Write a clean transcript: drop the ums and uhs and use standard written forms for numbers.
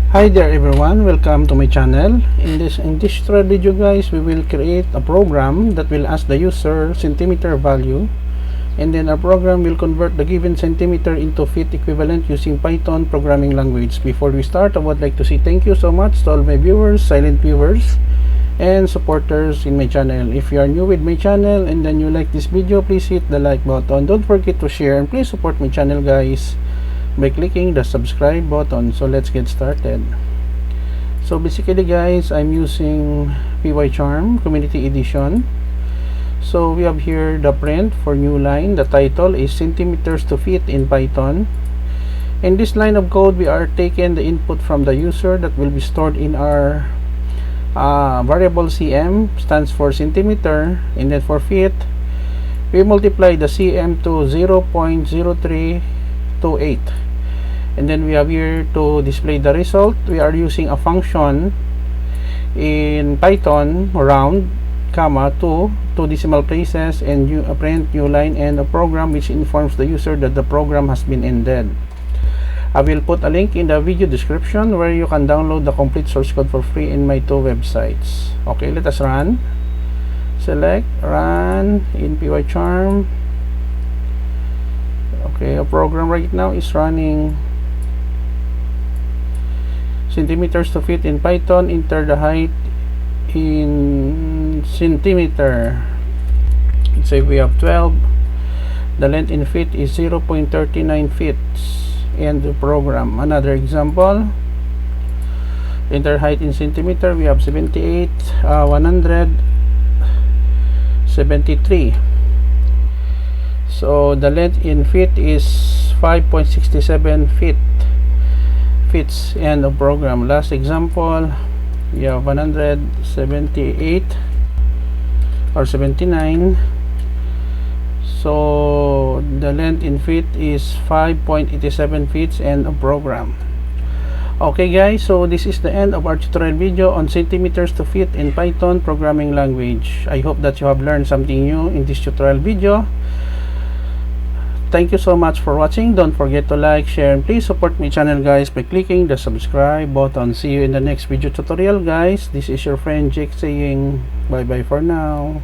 Hi there everyone, welcome to my channel. In this tutorial video guys, we will create a program that will ask the user centimeter value, and then our program will convert the given centimeter into feet equivalent using Python programming language. Before we start, I would like to say thank you so much to all my viewers, silent viewers, and supporters in my channel. If you are new with my channel and then you like this video, please hit the like button. Don't forget to share and please support my channel guys by clicking the subscribe button. So let's get started. So basically guys, I'm using PyCharm Community Edition. So we have here the print for new line. The title is centimeters to feet in Python. In this line of code, we are taking the input from the user that will be stored in our variable cm, stands for centimeter, and then for feet we multiply the cm to 0.0328, and then we have here to display the result. We are using a function in Python, round, comma, two decimal places, and print new line, and a program which informs the user that the program has been ended. I will put a link in the video description where you can download the complete source code for free in my two websites. Okay, let us run. Select run in PyCharm. Okay, a program right now is running centimeters to feet in Python. Enter the height in centimeter. Let's say we have 12. The length in feet is 0.39 feet. And the program. Another example, enter height in centimeter. We have 78, 173. So the length in feet is 5.67 feet. And the program. Last example, we have 178 or 79. So the length in feet is 5.87 feet and a program. Okay guys, so this is the end of our tutorial video on centimeters to feet in Python programming language. I hope that you have learned something new in this tutorial video. Thank you so much for watching. Don't forget to like, share, and please support my channel guys by clicking the subscribe button. See you in the next video tutorial guys. This is your friend Jake saying bye bye for now.